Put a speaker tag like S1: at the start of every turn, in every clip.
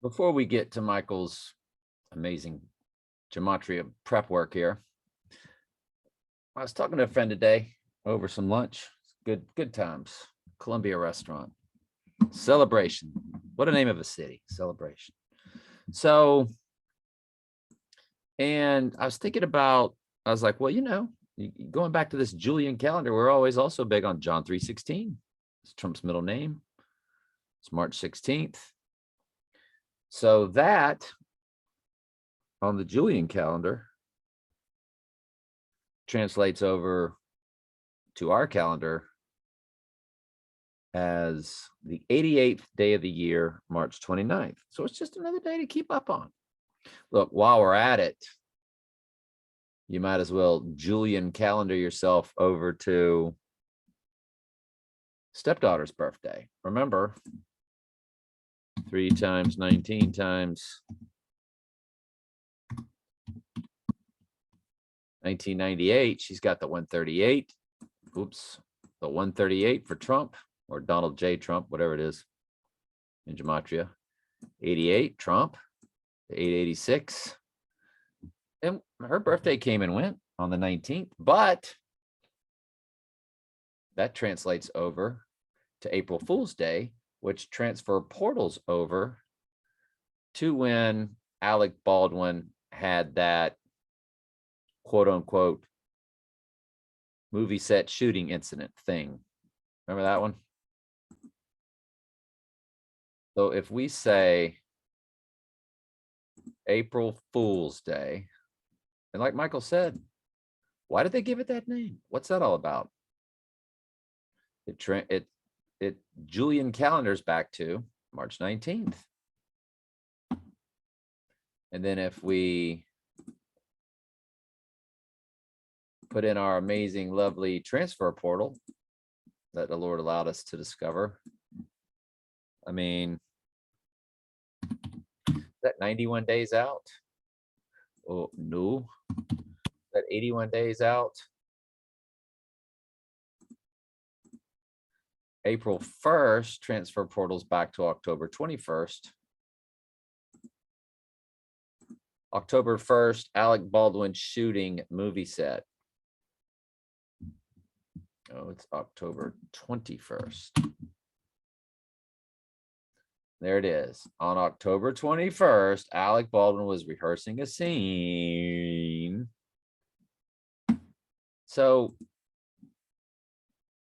S1: Before we get to Michael's amazing gematria prep work here, I was talking to a friend today over some lunch. Good times. Columbia restaurant. Celebration. What a name of a city. Celebration. So, and I was thinking about, I was like, well, going back to this Julian calendar, we're always also big on John 3:16. It's Trump's middle name. It's March 16th. So that on the Julian calendar translates over to our calendar as the 88th day of the year, March 29th. So it's just another day to keep up on. Look, while we're at it, you might as well Julian calendar yourself over to stepdaughter's birthday. Remember, 3 times 19 times 1998, she's got the 138. Oops, the 138 for Trump, or Donald J. Trump, whatever it is in gematria. 88, Trump, 886. And her birthday came and went on the 19th, but that translates over to April Fool's Day, which transfer portals over to when Alec Baldwin had that quote unquote movie set shooting incident thing. Remember that one? So if we say April Fool's Day, and like Michael said, why did they give it that name? What's that all about? It Julian calendars back to March 19th. And then if we put in our amazing, lovely transfer portal that the Lord allowed us to discover, I mean, is that 91 days out? Oh, no. Is that 81 days out? April 1st, transfer portals back to October 21st. October 1st, Alec Baldwin shooting movie set. Oh, it's October 21st. There it is. On October 21st, Alec Baldwin was rehearsing a scene. So,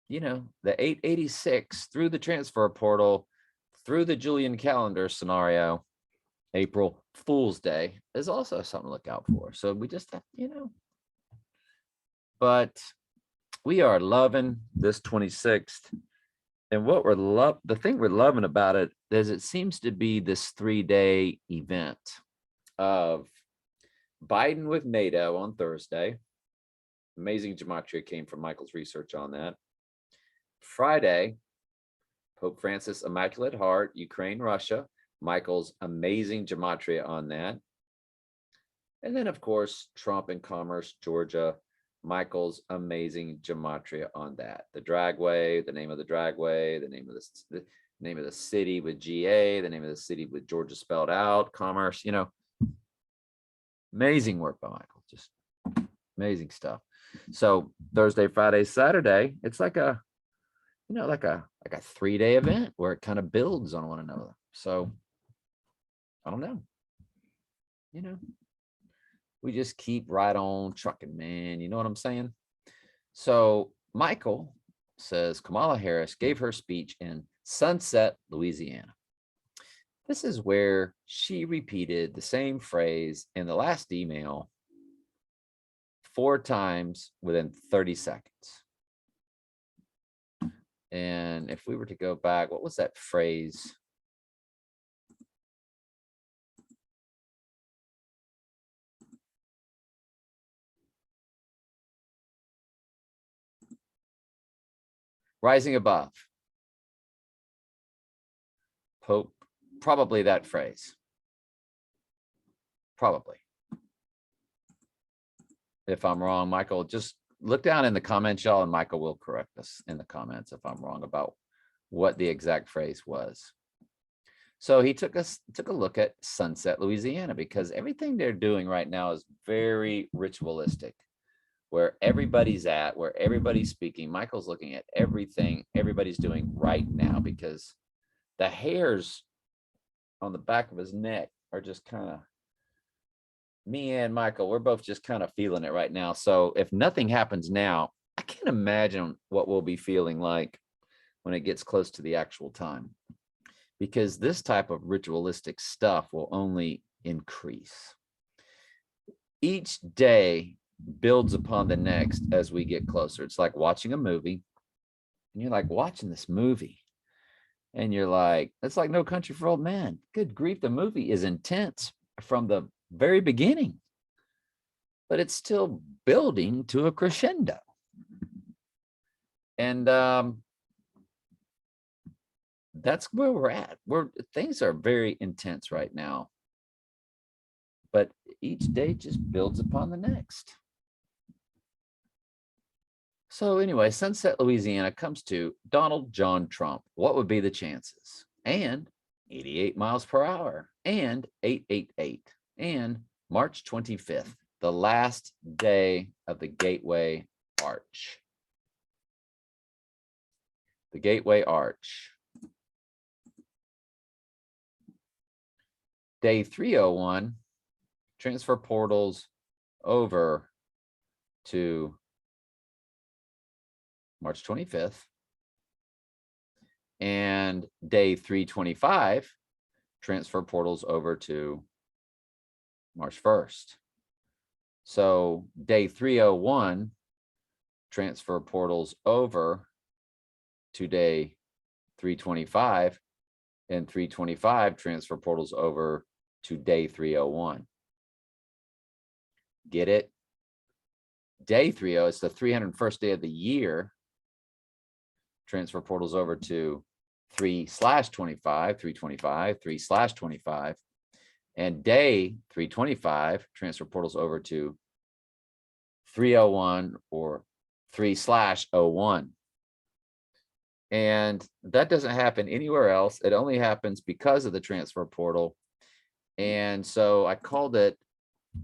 S1: the 886 through the transfer portal, through the Julian calendar scenario, April Fool's Day is also something to look out for. So we just, but we are loving this 26th. And what the thing we're loving about it is it seems to be this 3-day event of Biden with NATO on Thursday. Amazing gematria came from Michael's research on that. Friday, Pope Francis, Immaculate Heart, Ukraine, Russia. Michael's amazing gematria on that. And then, of course, Trump and Commerce, Georgia. Michael's amazing gematria on that. The dragway, the name of the dragway, the name of the city with GA, the name of the city with Georgia spelled out, Commerce, amazing work by Michael. Just amazing stuff. So Thursday, Friday, Saturday, it's like a 3-day event where it kind of builds on one another. So I don't know. We just keep right on trucking, man. You know what I'm saying? So Michael says Kamala Harris gave her speech in Sunset, Louisiana. This is where she repeated the same phrase in the last email 4 times within 30 seconds. And if we were to go back, what was that phrase? Rising above. Pope, probably that phrase. Probably. If I'm wrong, Michael, just look down in the comments, y'all, and Michael will correct us in the comments if I'm wrong about what the exact phrase was. So he took a look at Sunset, Louisiana, because everything they're doing right now is very ritualistic, where everybody's at, where everybody's speaking. Michael's looking at everything everybody's doing right now because the hairs on the back of his neck are just kind of, me and Michael, we're both just kind of feeling it right now. So if nothing happens now, I can't imagine what we'll be feeling like when it gets close to the actual time, because this type of ritualistic stuff will only increase. Each day builds upon the next as we get closer. It's like watching a movie, and you're like watching this movie, and you're like, it's like No Country for Old Men. Good grief, the movie is intense from the very beginning, but it's still building to a crescendo. And that's where we're at. Things are very intense right now, but each day just builds upon the next. So anyway, Sunset, Louisiana comes to Donald John Trump. What would be the chances? And 88 miles per hour and 888 and March 25th, the last day of the Gateway Arch. The Gateway Arch. Day 301, transfer portals over to March 25th. And day 325, transfer portals over to March 1st. So day 301, transfer portals over to day 325, and 325 transfer portals over to day 301. Get it? Day 30, it's the 301st day of the year. Transfer portals over to 3/25, 325, 3/25, and day 325 transfer portals over to 301 or 3/01. And that doesn't happen anywhere else. It only happens because of the transfer portal. And so I called it,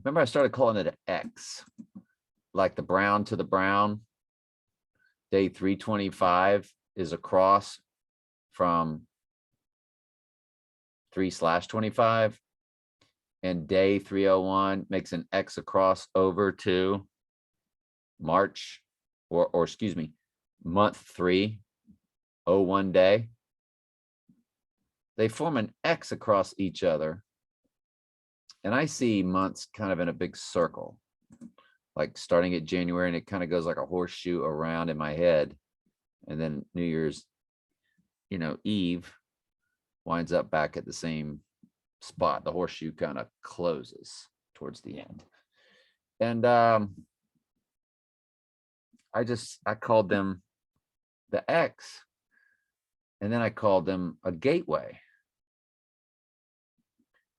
S1: remember I started calling it an X, like the brown to the brown. Day 325 is across from 3/25, and day 301 makes an X across over to March, or excuse me, month 301 day. They form an X across each other. And I see months kind of in a big circle, like starting at January, and it kind of goes like a horseshoe around in my head. And then New Year's, Eve winds up back at the same spot. The horseshoe kind of closes towards the end. And I called them the X, and then I called them a gateway.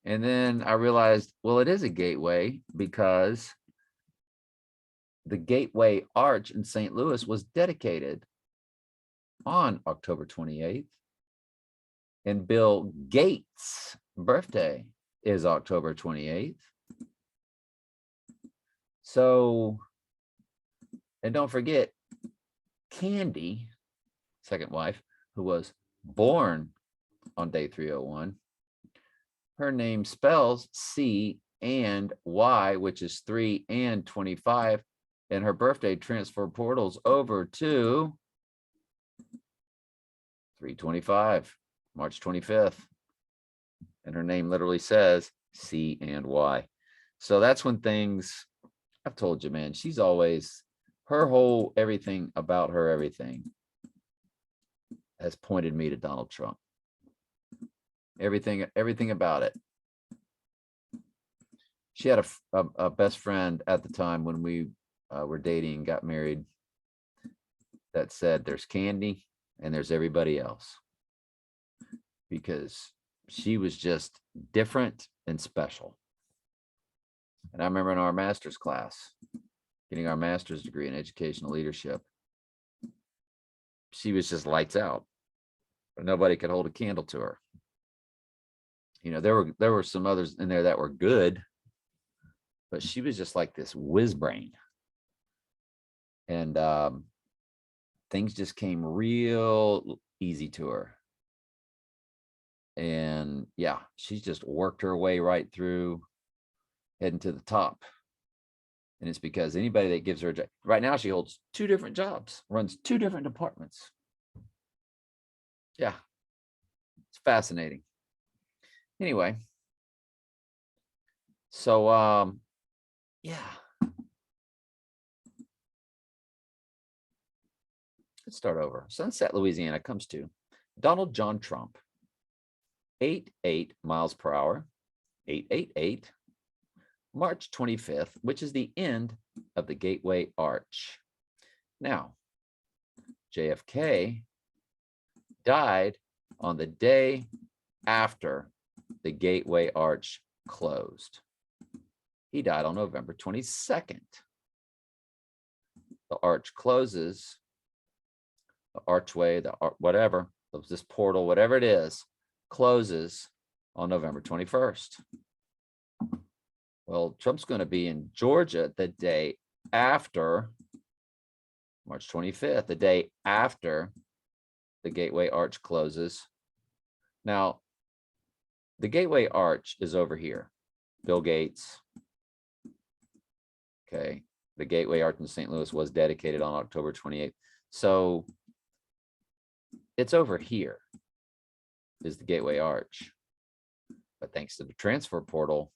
S1: And then I realized, well, it is a gateway because the Gateway Arch in St. Louis was dedicated on October 28th. And Bill Gates' birthday is October 28th. So, and don't forget, Candy, second wife, who was born on day 301, her name spells C and Y, which is 3 and 25, and her birthday transfer portals over to 325, March 25th. And her name literally says C and Y. So that's when things, I've told you, man, she's always, her whole everything about her, everything has pointed me to Donald Trump. Everything about it. She had a best friend at the time when we were dating, got married, that said, there's Candy and there's everybody else, because she was just different and special. And I remember in our master's class, getting our master's degree in educational leadership, she was just lights out, but nobody could hold a candle to her. You know, there were some others in there that were good, but she was just like this whiz brain. And things just came real easy to her. And yeah, she's just worked her way right through, heading to the top. And it's because anybody that gives her a job, right now she holds 2 different jobs, runs 2 different departments. Yeah, it's fascinating. Anyway, so yeah, let's start over. Sunset, Louisiana comes to Donald John Trump, 88 miles per hour, 888, March 25th, which is the end of the Gateway Arch. Now, JFK died on the day after the Gateway Arch closed. He died on November 22nd. The arch closes, the archway, whatever, this portal, whatever it is, closes on November 21st. Well, Trump's going to be in Georgia the day after March 25th, the day after the Gateway Arch closes. Now, the Gateway Arch is over here. Bill Gates. Okay. The Gateway Arch in St. Louis was dedicated on October 28th. So it's over here is the Gateway Arch. But thanks to the transfer portal,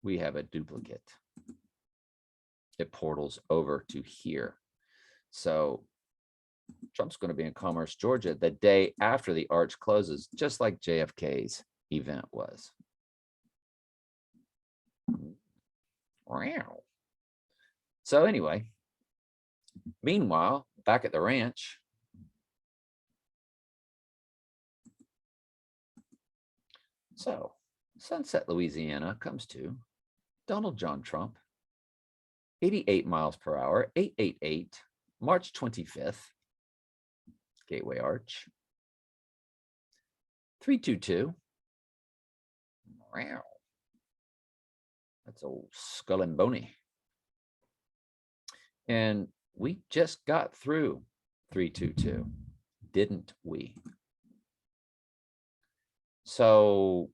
S1: we have a duplicate. It portals over to here. So Trump's going to be in Commerce, Georgia the day after the arch closes, just like JFK's event was. Wow. So anyway, meanwhile, back at the ranch, so Sunset, Louisiana comes to Donald John Trump, 88 miles per hour, 888, March 25th, Gateway Arch, 322. Wow. That's old Skull and Bony. And we just got through 322, didn't we? So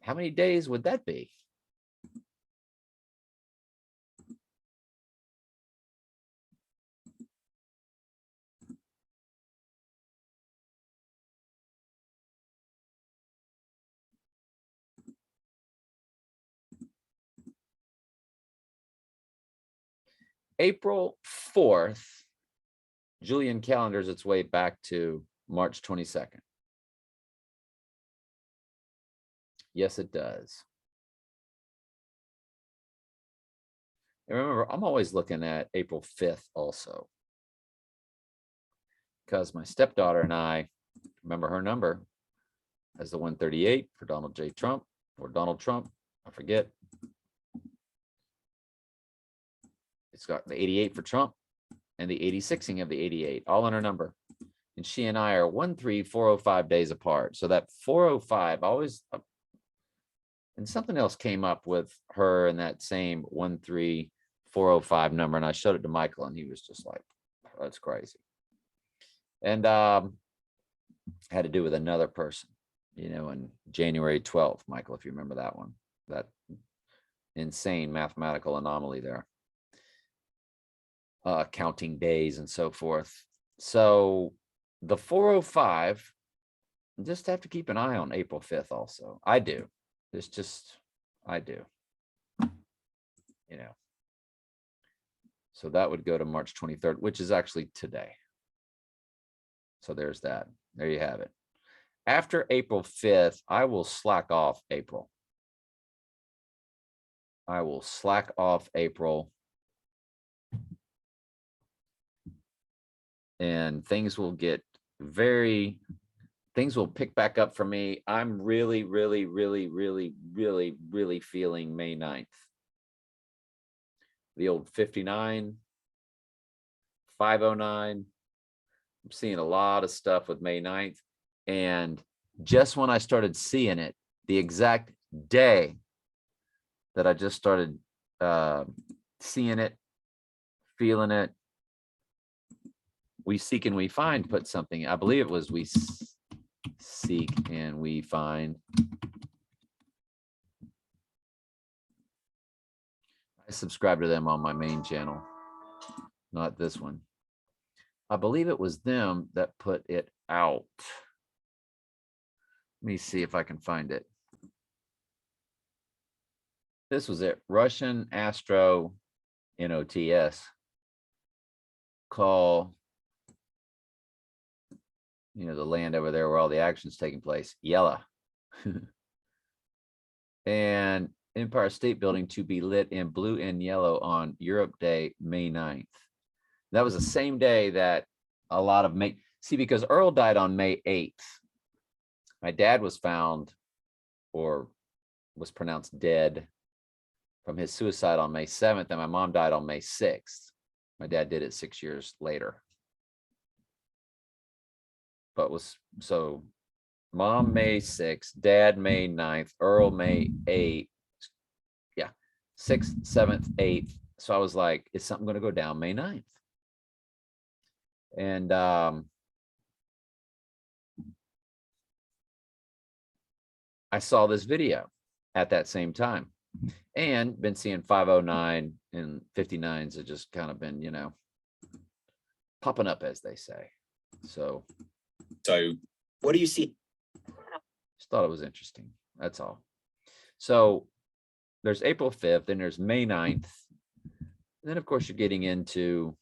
S1: how many days would that be? April 4th, Julian calendars its way back to March 22nd. Yes, it does. And remember, I'm always looking at April 5th also, because my stepdaughter and I, remember her number as the 138 for Donald J. Trump or Donald Trump, I forget. It's got the 88 for Trump and the 86ing of the 88, all in her number. And she and I are 13405 days apart. So that 405 always, and something else came up with her and that same 13405 number. And I showed it to Michael and he was just like, oh, that's crazy. And had to do with another person, you know, in January 12th, Michael, if you remember that one, that insane mathematical anomaly there. Counting days and so forth. So the 405, just have to keep an eye on April 5th also. I do. It's just, I do. You know. So that would go to March 23rd, which is actually today. So there's that. There you have it. After April 5th, I will slack off April. I will slack off April. And things will get things will pick back up for me. I'm really feeling May 9th. The old 59, 509. I'm seeing a lot of stuff with May 9th. And just when I started seeing it, the exact day that I just started seeing it, feeling it, We Seek and We Find put something. I believe it was We Seek and We Find. I subscribe to them on my main channel, not this one. I believe it was them that put it out. Let me see if I can find it. This was it. Russian Astro NOTS call, the land over there where all the action's taking place, Yella. And Empire State Building to be lit in blue and yellow on Europe Day, May 9th. That was the same day that a lot of because Earl died on May 8th. My dad was found, or was pronounced dead, from his suicide on May 7th, and my mom died on May 6th. My dad did it 6 years later. But so mom May 6th, dad May 9th, Earl May 8th. Yeah, 6th, 7th, 8th. So I was like, is something going to go down May 9th? And I saw this video at that same time, and been seeing 509 and 59s have just kind of been, popping up, as they say. So
S2: what do you see?
S1: Just thought it was interesting. That's all. So there's April 5th, then there's May 9th. Then, of course, you're getting into,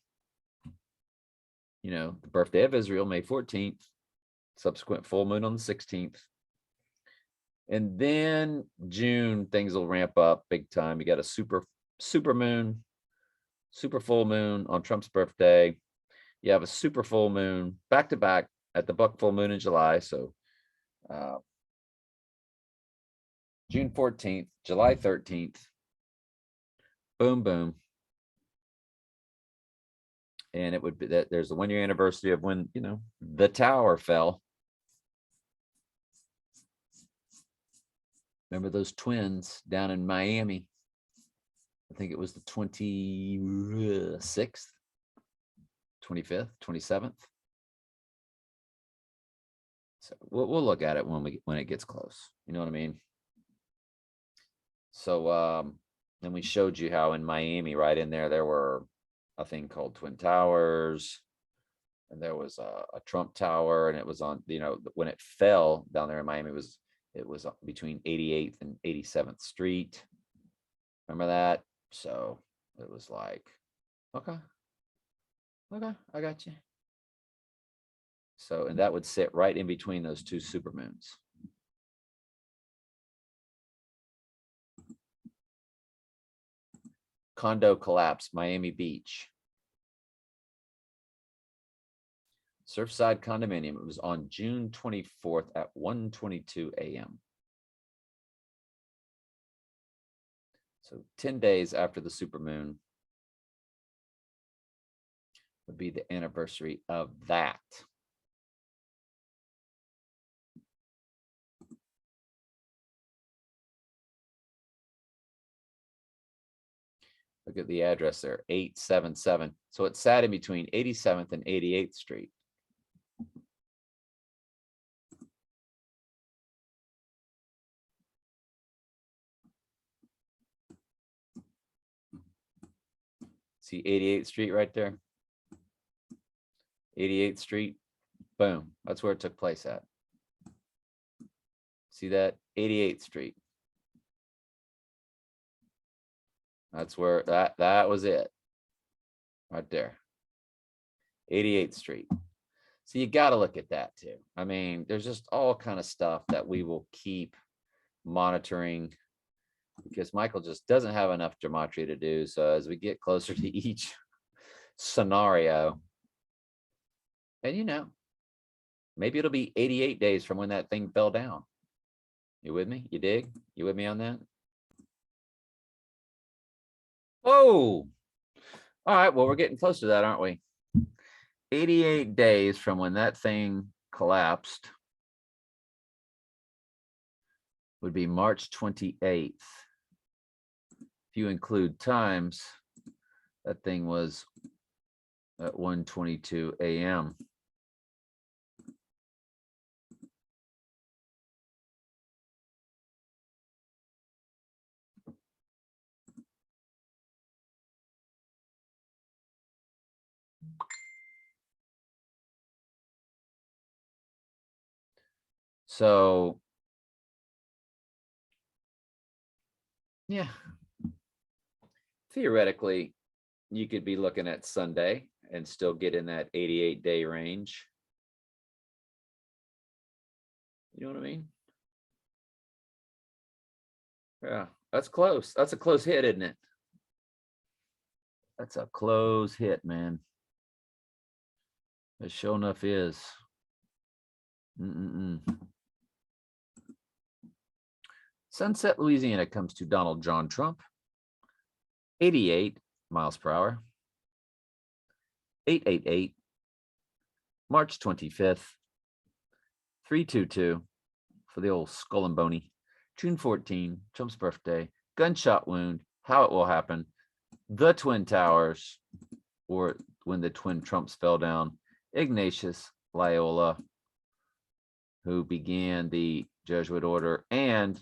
S1: the birthday of Israel, May 14th, subsequent full moon on the 16th. And then June, things will ramp up big time. You got a super moon, super full moon on Trump's birthday. You have a super full moon back to back at the buck full moon in July. So June 14th, July 13th, boom, boom. And it would be that there's the 1 year anniversary of when, the tower fell. Remember those twins down in Miami? I think it was the 26th, 25th, 27th. So we'll look at it when it gets close. You know what I mean? So then we showed you how in Miami, right in there were a thing called Twin Towers, and there was a Trump Tower, and it was on, when it fell down there in Miami, it was between 88th and 87th Street. Remember that? So it was like, okay, I got you. So, and that would sit right in between those two supermoons. Condo collapse, Miami Beach. Surfside condominium. It was on June 24th at 1:22 a.m. So 10 days after the supermoon would be the anniversary of that. Look at the address there, 877. So it sat in between 87th and 88th Street. See 88th Street right there? 88th Street, boom, that's where it took place at. See that? 88th Street. That's where that was it. Right there. 88th Street. So you got to look at that too. I mean, there's just all kind of stuff that we will keep monitoring, because Michael just doesn't have enough gematria to do. So as we get closer to each scenario, and maybe it'll be 88 days from when that thing fell down. You with me? You dig? You with me on that? Whoa. All right. Well, we're getting close to that, aren't we? 88 days from when that thing collapsed. would be March 28th. If you include times, that thing was at 1:22 a.m. So, yeah, theoretically, you could be looking at Sunday and still get in that 88-day range. You know what I mean? Yeah, that's close. That's a close hit, isn't it? That's a close hit, man. It sure enough is. Sunset, Louisiana comes to Donald John Trump. 88 miles per hour. 888. March 25th. 322 for the old skull and bony. June 14, Trump's birthday. Gunshot wound. How it will happen. The Twin Towers, or when the twin Trumps fell down. Ignatius Loyola, who began the Jesuit order, and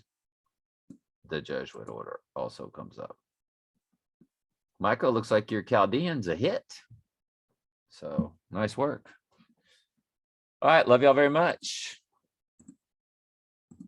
S1: the Jesuit order also comes up. Michael, looks like your Chaldean's a hit. So nice work. All right. Love y'all very much.